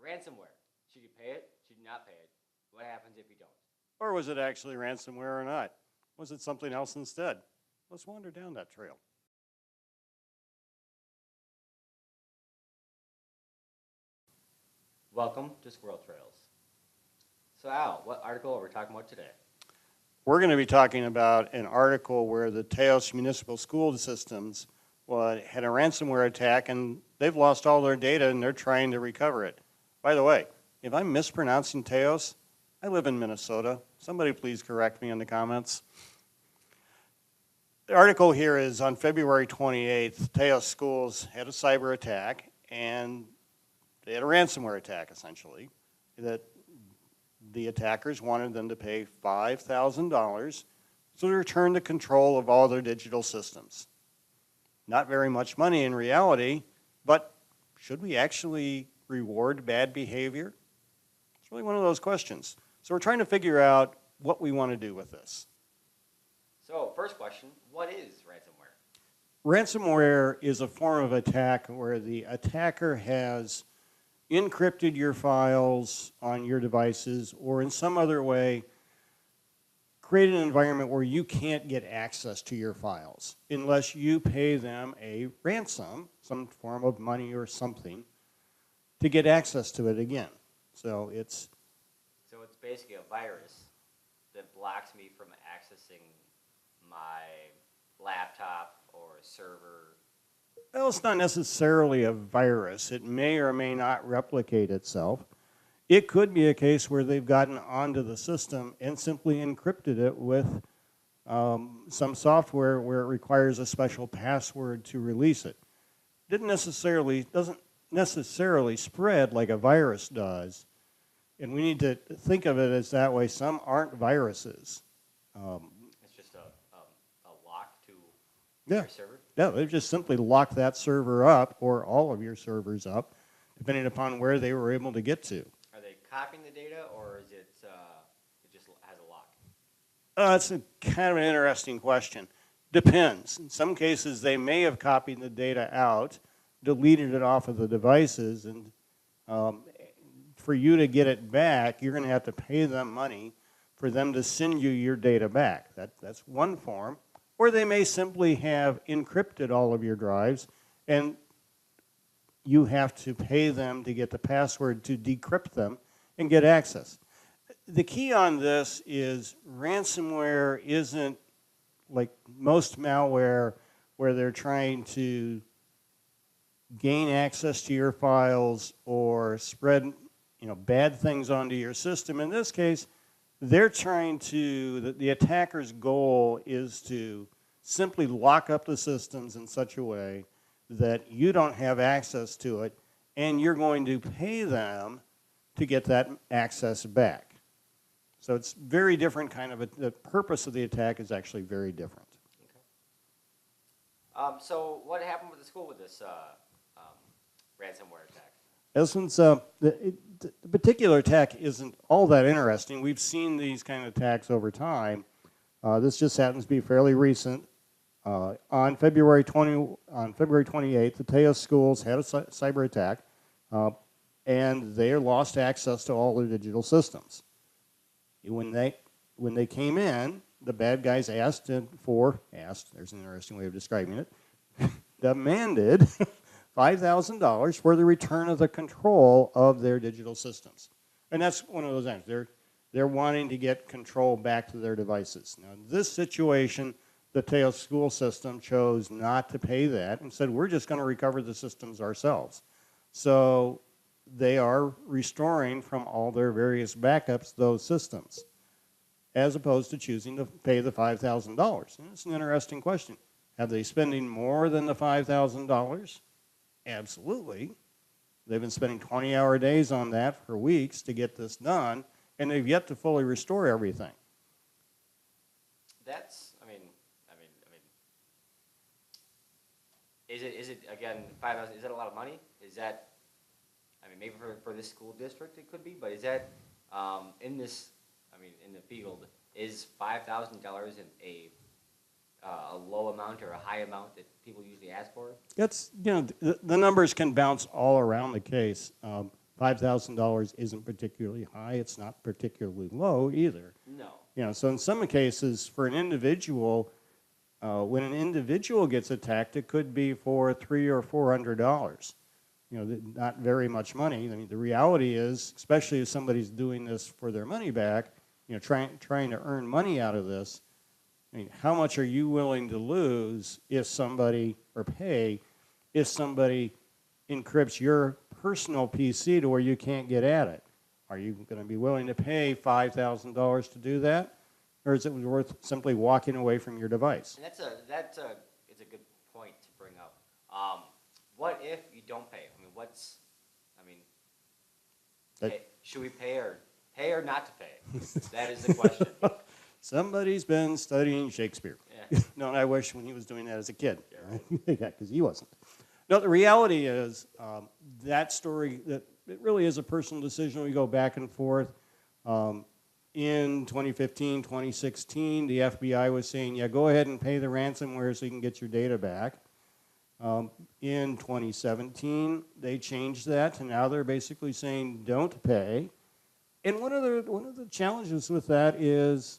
Ransomware. Should you pay it? Should you not pay it? What happens if you don't? Or was it actually ransomware or not? Was it something else instead? Let's wander down that trail. Welcome to Squirrel Trails. So Al, what article are we talking about today? We're going to be talking about an article where the Taos Municipal Schools Systems had a ransomware attack, and they've lost all their data, and they're trying to recover it. By the way, if I'm mispronouncing Taos, I live in Minnesota. Somebody please correct me in the comments. The article here is on February 28th, Taos Schools had a cyber attack, and they had a ransomware attack, essentially, that the attackers wanted them to pay $5,000 to return the control of all their digital systems. Not very much money in reality, but should we actually reward bad behavior? It's really one of those questions. So we're trying to figure out what we want to do with this. So first question, what is ransomware? Ransomware is a form of attack where the attacker has encrypted your files on your devices or in some other way created an environment where you can't get access to your files unless you pay them a ransom, some form of money or something, to get access to it again. So it's basically a virus that blocks me from accessing my laptop or server. Well, it's not necessarily a virus. It may or may not replicate itself. It could be a case where they've gotten onto the system and simply encrypted it with some software where it requires a special password to release it. Doesn't necessarily spread like a virus does, and we need to think of it as that way. Some aren't viruses. It's just a lock to Yeah. your server? Yeah, they've just simply locked that server up or all of your servers up, depending upon where they were able to get to. Are they copying the data, or is it just has a lock? That's kind of an interesting question. Depends. In some cases, they may have copied the data out, deleted it off of the devices, and for you to get it back, you're going to have to pay them money for them to send you your data back. That's one form. Or they may simply have encrypted all of your drives, and you have to pay them to get the password to decrypt them and get access. The key on this is ransomware isn't like most malware where they're trying to gain access to your files or spread bad things onto your system. In this case, they're trying to, the attacker's goal is to simply lock up the systems in such a way that you don't have access to it, and you're going to pay them to get that access back. So it's very different the purpose of the attack is actually very different. Okay. So what happened with the school with this ransomware attack? The particular attack isn't all that interesting. We've seen these kind of attacks over time. This just happens to be fairly recent. On February 28th, the Taos schools had a cyber attack, and they lost access to all their digital systems. When they came in, the bad guys there's an interesting way of describing it, demanded $5,000 for the return of the control of their digital systems. And that's one of those things. They're wanting to get control back to their devices. Now, in this situation, the Taos school system chose not to pay that and said, we're just going to recover the systems ourselves. So they are restoring from all their various backups those systems, as opposed to choosing to pay the $5,000. And it's an interesting question. Have they spending more than the $5,000? Absolutely. They've been spending 20-hour days on that for weeks to get this done, and they've yet to fully restore everything. Is it again, 5,000? Is that a lot of money? Is that, maybe for this school district it could be, but is that in the field, is $5,000 a low amount or a high amount that people usually ask for? That's, the numbers can bounce all around the case. $5,000 isn't particularly high. It's not particularly low either. No. You know, so in some cases, for an individual, when an individual gets attacked, it could be for $300 or $400. You know, not very much money. I mean, the reality is, especially if somebody's doing this for their money back, you know, trying to earn money out of this. I mean, how much are you willing to lose if somebody, or pay, if somebody encrypts your personal PC to where you can't get at it? Are you going to be willing to pay $5,000 to do that? Or is it worth simply walking away from your device? And it's a good point to bring up. What if you don't pay? Should we pay or not to pay? That is the question. Somebody's been studying Shakespeare. Yeah. No, and I wish when he was doing that as a kid. Yeah, because he wasn't. No, the reality is that story, that it really is a personal decision. We go back and forth. In 2015, 2016, the FBI was saying, yeah, go ahead and pay the ransomware so you can get your data back. In 2017, they changed that to now they're basically saying don't pay. And one of the challenges with that is,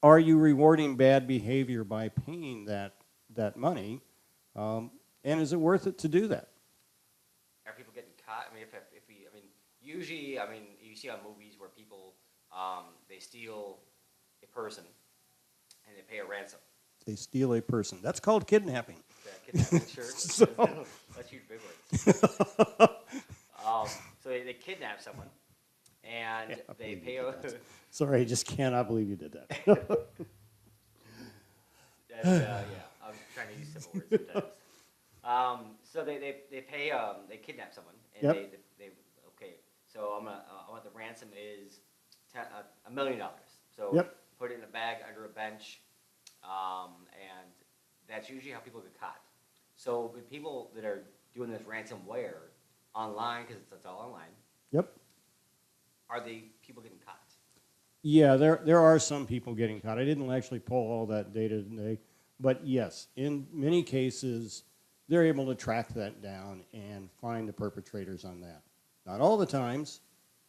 are you rewarding bad behavior by paying that money? And is it worth it to do that? Are people getting caught? Usually, you see on movies where people, they steal a person and they pay a ransom. They steal a person. That's called kidnapping. Yeah, kidnapping, sure. So, let's use big words. So they kidnap someone and they pay a... Sorry, I just cannot believe you did that. Yeah, I'm trying to use simple words sometimes. So they pay, they kidnap someone, and Yep. they okay. So I want the ransom is $1 million. So Yep. put it in a bag under a bench, and that's usually how people get caught. So with people that are doing this ransomware online, because it's all online, Yep. are the people getting caught? Yeah, there are some people getting caught. I didn't actually pull all that data today, but yes, in many cases, they're able to track that down and find the perpetrators on that. Not all the times,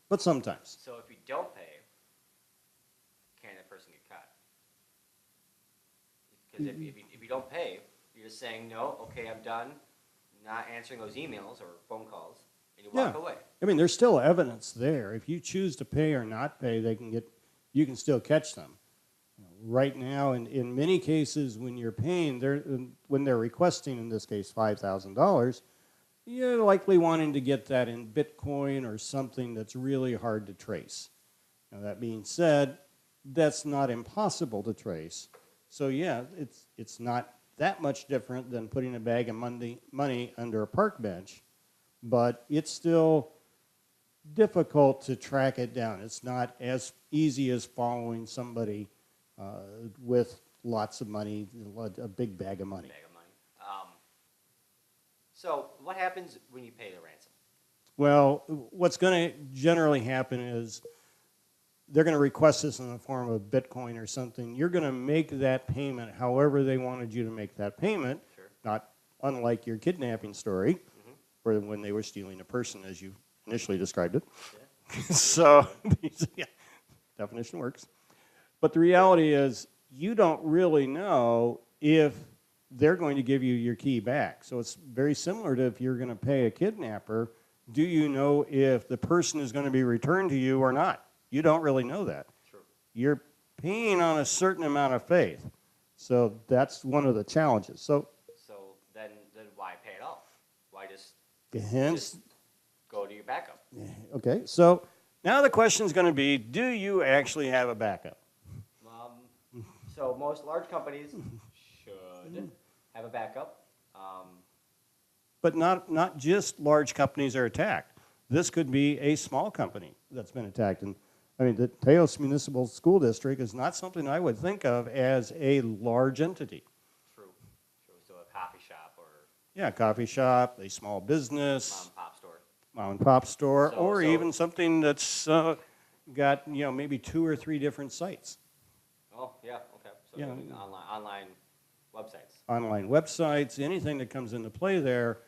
but sometimes. So if you don't pay, can that person get caught? Because if you don't pay, you're just saying, no, okay, I'm done, not answering those emails or phone calls, and you walk away. I mean, there's still evidence there. If you choose to pay or not pay, you can still catch them. Right now, in many cases, when you're paying, when they're requesting, in this case, $5,000, you're likely wanting to get that in Bitcoin or something that's really hard to trace. Now, that being said, that's not impossible to trace. So yeah, it's not that much different than putting a bag of money under a park bench, but it's still difficult to track it down. It's not as easy as following somebody with lots of money, a big bag of money. So what happens when you pay the ransom? Well, what's going to generally happen is they're going to request this in the form of Bitcoin or something. You're going to make that payment however they wanted you to make that payment, Sure. Not unlike your kidnapping story, where when they were stealing a person, as you initially described it. Yeah. So, yeah, definition works. But the reality is, you don't really know if they're going to give you your key back. So it's very similar to if you're going to pay a kidnapper. Do you know if the person is going to be returned to you or not? You don't really know that. True. You're paying on a certain amount of faith. So that's one of the challenges. So then why pay it off? Why just go to your backup? Okay, so now the question is going to be, do you actually have a backup? So most large companies should have a backup. But not just large companies are attacked. This could be a small company that's been attacked. And I mean, the Taos Municiple School District is not something I would think of as a large entity. True. So a coffee shop or... Yeah, a coffee shop, a small business. Mom and pop store. Or even something that's got, maybe 2 or 3 different sites. Oh, yeah, okay. So online websites. Online websites, anything that comes into play there.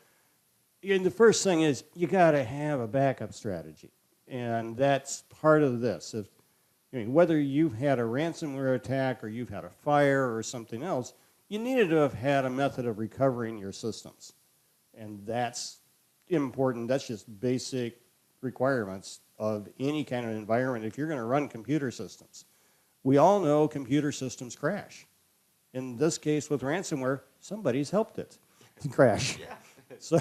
And the first thing is you got to have a backup strategy, and that's part of this. If, I mean, whether you've had a ransomware attack or you've had a fire or something else, you needed to have had a method of recovering your systems, and that's important. That's just basic requirements of any kind of environment if you're going to run computer systems. We all know computer systems crash. In this case with ransomware, somebody's helped it crash. Yeah. So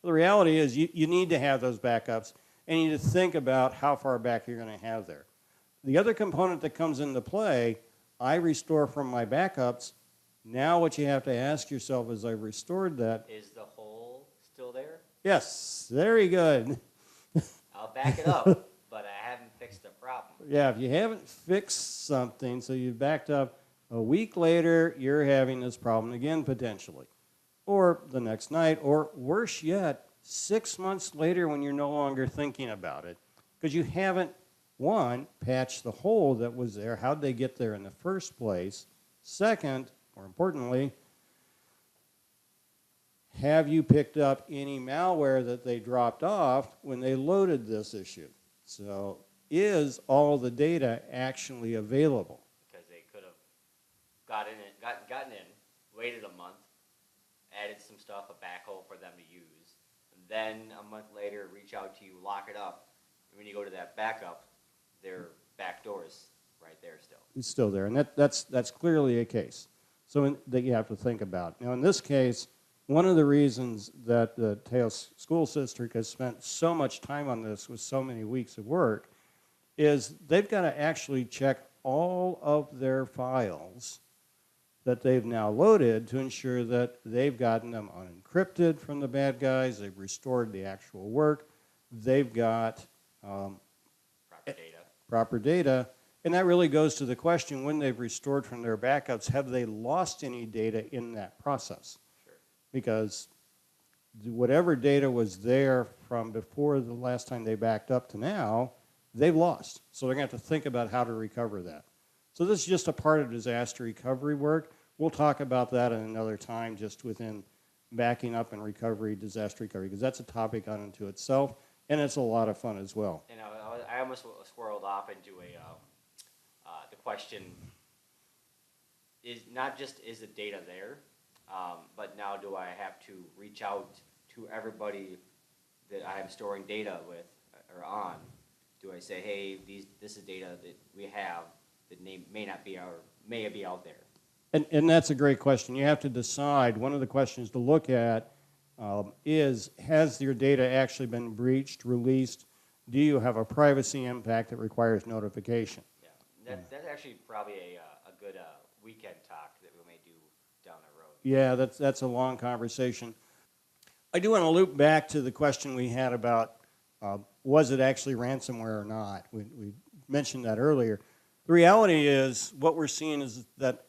the reality is you need to have those backups, and you need to think about how far back you're going to have there. The other component that comes into play, I restore from my backups. Now what you have to ask yourself is, I've restored that. Is the hole still there? Yes, very good. I'll back it up, but I haven't fixed the problem. Yeah, if you haven't fixed something, so you've backed up, a week later, you're having this problem again potentially. Or the next night, or worse yet, 6 months later when you're no longer thinking about it, because you haven't, one, patched the hole that was there. How'd they get there in the first place? Second, more importantly, have you picked up any malware that they dropped off when they loaded this issue? So is all the data actually available? Because they could have gotten in, waited a month, added some stuff, a backhoe for them to use, and then a month later reach out to you, lock it up, and when you go to that backup, their back door's right there still. It's still there, and that's clearly a case. So that you have to think about. Now in this case, one of the reasons that the Taos School District has spent so much time on this with so many weeks of work is they've got to actually check all of their files that they've now loaded to ensure that they've gotten them unencrypted from the bad guys, they've restored the actual work, they've got proper data. And that really goes to the question, when they've restored from their backups, have they lost any data in that process? Sure. Because whatever data was there from before the last time they backed up to now, they've lost. So they're going to have to think about how to recover that. So this is just a part of disaster recovery work. We'll talk about that in another time, just within backing up and recovery, disaster recovery, because that's a topic unto itself, and it's a lot of fun as well. And I almost squirreled off into the question is not just is the data there, but now do I have to reach out to everybody that I am storing data with or on? Do I say, hey, this is data that we have that may be out there? And that's a great question. You have to decide. One of the questions to look at is, has your data actually been breached, released? Do you have a privacy impact that requires notification? Yeah, that's actually probably a good weekend talk that we may do down the road. Yeah, that's a long conversation. I do want to loop back to the question we had about was it actually ransomware or not? We mentioned that earlier. The reality is, what we're seeing is that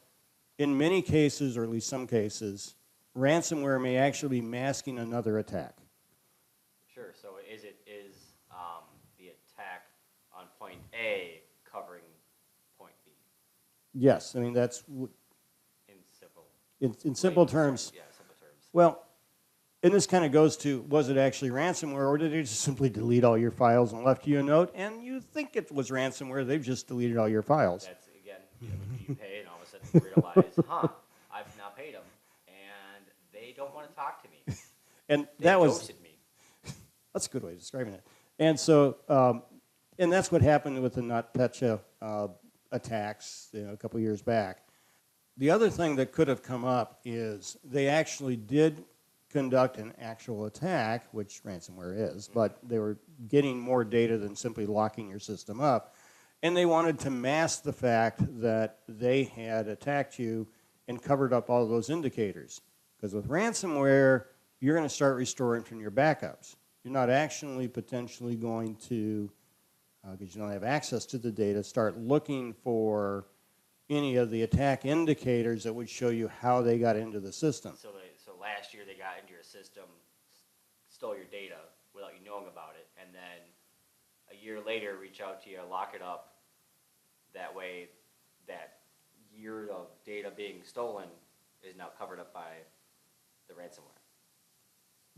in many cases, or at least some cases, ransomware may actually be masking another attack. Sure. So is the attack on point A covering point B? Yes. I mean, that's in simple terms. Yeah, simple terms. Well, and this kind of goes to, was it actually ransomware, or did they just simply delete all your files and left you a note, and you think it was ransomware, they've just deleted all your files? That's, again, you pay, and all of a sudden you realize, I've now paid them, and they don't want to talk to me. And they that was ghosted me. That's a good way of describing it. And so, and that's what happened with the NotPetya attacks, a couple years back. The other thing that could have come up is they actually did conduct an actual attack, which ransomware is, but they were getting more data than simply locking your system up. And they wanted to mask the fact that they had attacked you and covered up all of those indicators. Because with ransomware, you're going to start restoring from your backups. You're not actually potentially going to, because you don't have access to the data, start looking for any of the attack indicators that would show you how they got into the system. So last year they got into your system, stole your data without you knowing about it, and then a year later reach out to you, lock it up. That way, that year of data being stolen is now covered up by the ransomware.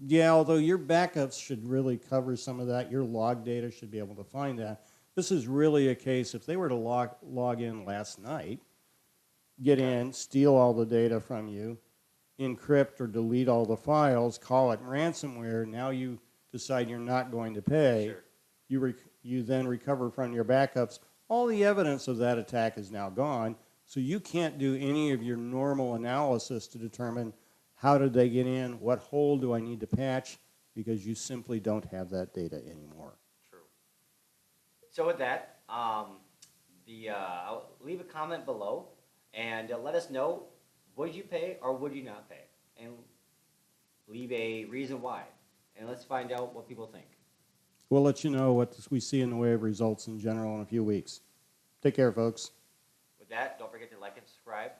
Yeah, although your backups should really cover some of that. Your log data should be able to find that. This is really a case, if they were to log in last night, get in, steal all the data from you, encrypt or delete all the files, call it ransomware, now you decide you're not going to pay, Sure. you then recover from your backups. All the evidence of that attack is now gone, so you can't do any of your normal analysis to determine how did they get in, what hole do I need to patch, because you simply don't have that data anymore. True. So with that, I'll leave a comment below and let us know, would you pay or would you not pay? And leave a reason why. And let's find out what people think. We'll let you know what we see in the way of results in general in a few weeks. Take care, folks. With that, don't forget to like and subscribe.